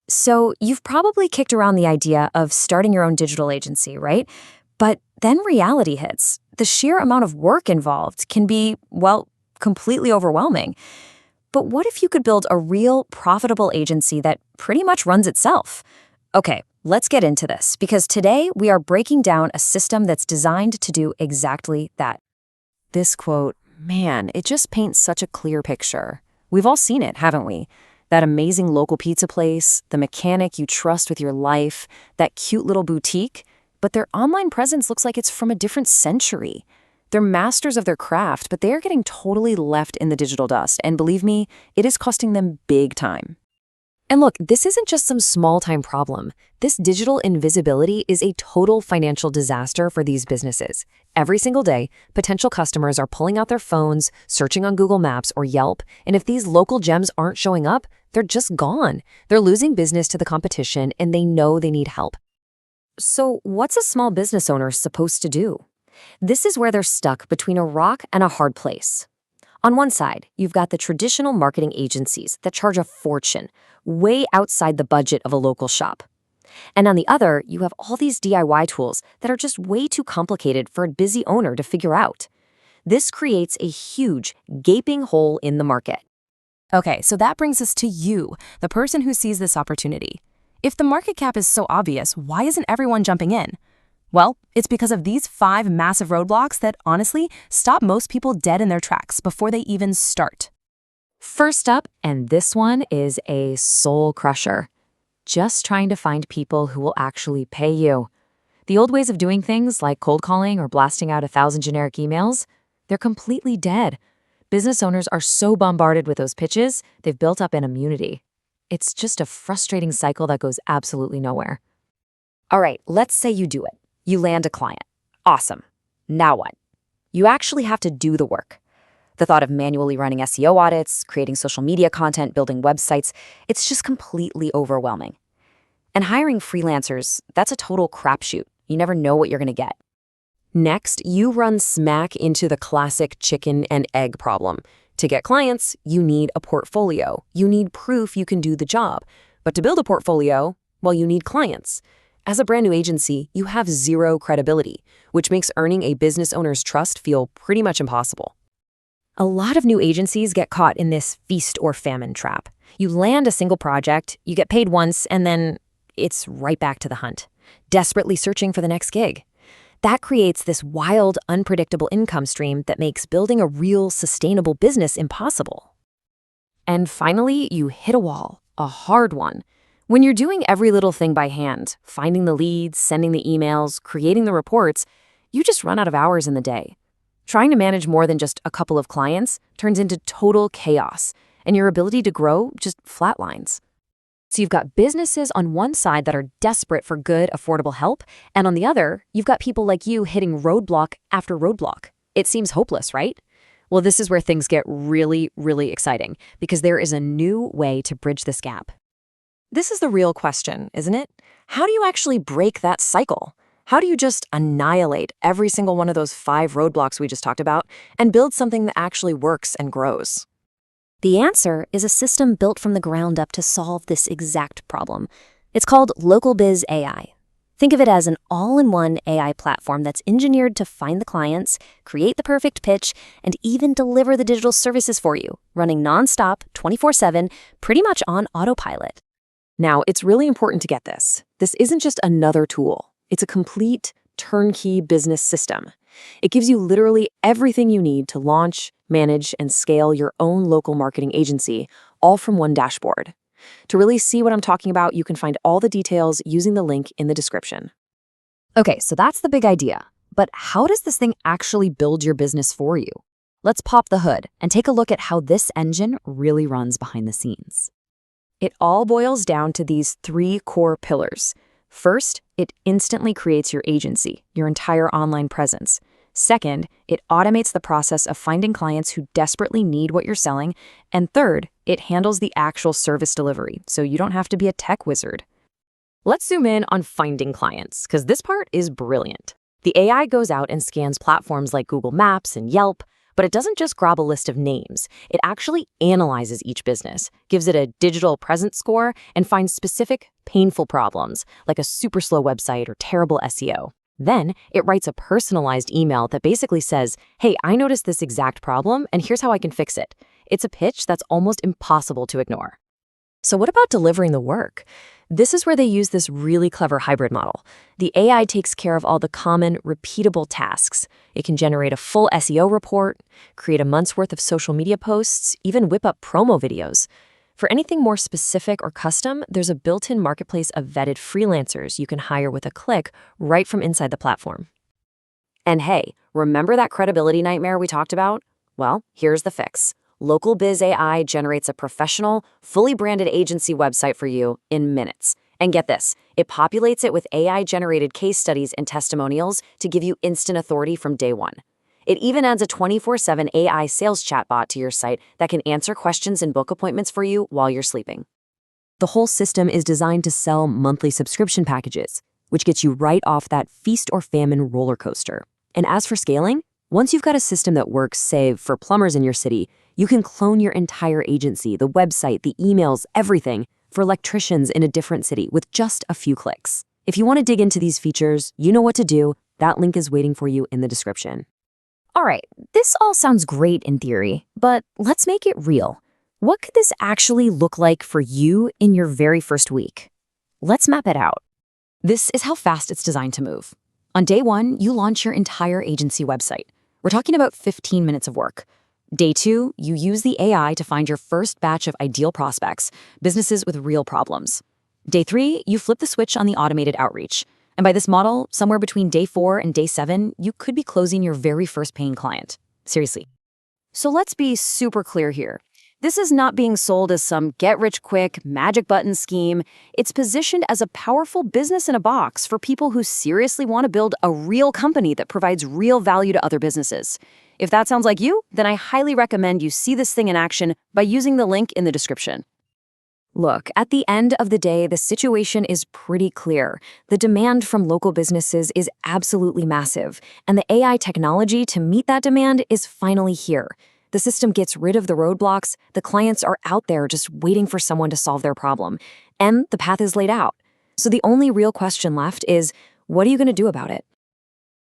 So you've probably kicked around the idea of starting your own digital agency, right? But then reality hits. The sheer amount of work involved can be, well, completely overwhelming. But what if you could build a real, profitable agency that pretty much runs itself? Okay, let's get into this, because today we are breaking down a system that's designed to do exactly that. This quote, man, it just paints such a clear picture. We've all seen it, haven't we? That amazing local pizza place, the mechanic you trust with your life, that cute little boutique, but their online presence looks like it's from a different century. They're masters of their craft, but they are getting totally left in the digital dust, and believe me, it is costing them big time. And look, this isn't just some small-time problem. This digital invisibility is a total financial disaster for these businesses. Every single day, potential customers are pulling out their phones, searching on Google Maps or Yelp, and if these local gems aren't showing up, they're just gone. They're losing business to the competition, and they know they need help. So what's a small business owner supposed to do? This is where they're stuck between a rock and a hard place. On one side, you've got the traditional marketing agencies that charge a fortune, way outside the budget of a local shop. And on the other, you have all these DIY tools that are just way too complicated for a busy owner to figure out. This creates a huge, gaping hole in the market. Okay, so that brings us to you, the person who sees this opportunity. If the market cap is so obvious, why isn't everyone jumping in? Well, it's because of these 5 massive roadblocks that, honestly, stop most people dead in their tracks before they even start. First up, and this one is a soul crusher. Just trying to find people who will actually pay you. The old ways of doing things, like cold calling or blasting out 1,000 generic emails, they're completely dead. Business owners are so bombarded with those pitches, they've built up an immunity. It's just a frustrating cycle that goes absolutely nowhere. All right, let's say you do it. You land a client. Awesome. Now what? You actually have to do the work. The thought of manually running SEO audits, creating social media content, building websites, it's just completely overwhelming. And hiring freelancers, that's a total crapshoot. You never know what you're going to get. Next, you run smack into the classic chicken and egg problem. To get clients, you need a portfolio. You need proof you can do the job. But to build a portfolio, well, you need clients. As a brand new agency, you have zero credibility, which makes earning a business owner's trust feel pretty much impossible. A lot of new agencies get caught in this feast or famine trap. You land a single project, you get paid once, and then it's right back to the hunt, desperately searching for the next gig. That creates this wild, unpredictable income stream that makes building a real, sustainable business impossible. And finally, you hit a wall, a hard one. When you're doing every little thing by hand, finding the leads, sending the emails, creating the reports, you just run out of hours in the day. Trying to manage more than just a couple of clients turns into total chaos, and your ability to grow just flatlines. So you've got businesses on one side that are desperate for good, affordable help, and on the other, you've got people like you hitting roadblock after roadblock. It seems hopeless, right? Well, this is where things get really, really exciting, because there is a new way to bridge this gap. This is the real question, isn't it? How do you actually break that cycle? How do you just annihilate every single one of those 5 roadblocks we just talked about and build something that actually works and grows? The answer is a system built from the ground up to solve this exact problem. It's called LocalBizAI. Think of it as an all-in-one AI platform that's engineered to find the clients, create the perfect pitch, and even deliver the digital services for you, running nonstop, 24/7, pretty much on autopilot. Now, it's really important to get this. This isn't just another tool. It's a complete, turnkey business system. It gives you literally everything you need to launch, manage, and scale your own local marketing agency, all from one dashboard. To really see what I'm talking about, you can find all the details using the link in the description. Okay, so that's the big idea. But how does this thing actually build your business for you? Let's pop the hood and take a look at how this engine really runs behind the scenes. It all boils down to these 3 core pillars. First, it instantly creates your agency, your entire online presence. Second, it automates the process of finding clients who desperately need what you're selling. And third, it handles the actual service delivery, so you don't have to be a tech wizard. Let's zoom in on finding clients, because this part is brilliant. The AI goes out and scans platforms like Google Maps and Yelp, But it doesn't just grab a list of names. It actually analyzes each business, gives it a digital presence score, and finds specific, painful problems, like a super slow website or terrible SEO. Then it writes a personalized email that basically says, hey, I noticed this exact problem, and here's how I can fix it. It's a pitch that's almost impossible to ignore. So what about delivering the work? This is where they use this really clever hybrid model. The AI takes care of all the common, repeatable tasks. It can generate a full SEO report, create a month's worth of social media posts, even whip up promo videos. For anything more specific or custom, there's a built-in marketplace of vetted freelancers you can hire with a click right from inside the platform. And hey, remember that credibility nightmare we talked about? Well, here's the fix. LocalBizAI generates a professional, fully branded agency website for you in minutes. And get this, it populates it with AI-generated case studies and testimonials to give you instant authority from day one. It even adds a 24/7 AI sales chatbot to your site that can answer questions and book appointments for you while you're sleeping. The whole system is designed to sell monthly subscription packages, which gets you right off that feast or famine roller coaster. And as for scaling, once you've got a system that works, say, for plumbers in your city, you can clone your entire agency, the website, the emails, everything, for electricians in a different city with just a few clicks. If you want to dig into these features, you know what to do. That link is waiting for you in the description. All right, this all sounds great in theory, but let's make it real. What could this actually look like for you in your very first week? Let's map it out. This is how fast it's designed to move. On day one, you launch your entire agency website. We're talking about 15 minutes of work. Day two, you use the AI to find your first batch of ideal prospects, businesses with real problems. Day three, you flip the switch on the automated outreach. And by this model, somewhere between day 4 and day 7, you could be closing your very first paying client. Seriously. So let's be super clear here. This is not being sold as some get-rich-quick, magic button scheme. It's positioned as a powerful business in a box for people who seriously want to build a real company that provides real value to other businesses. If that sounds like you, then I highly recommend you see this thing in action by using the link in the description. Look, at the end of the day, the situation is pretty clear. The demand from local businesses is absolutely massive, and the AI technology to meet that demand is finally here. The system gets rid of the roadblocks, the clients are out there just waiting for someone to solve their problem, and the path is laid out. So the only real question left is, what are you going to do about it?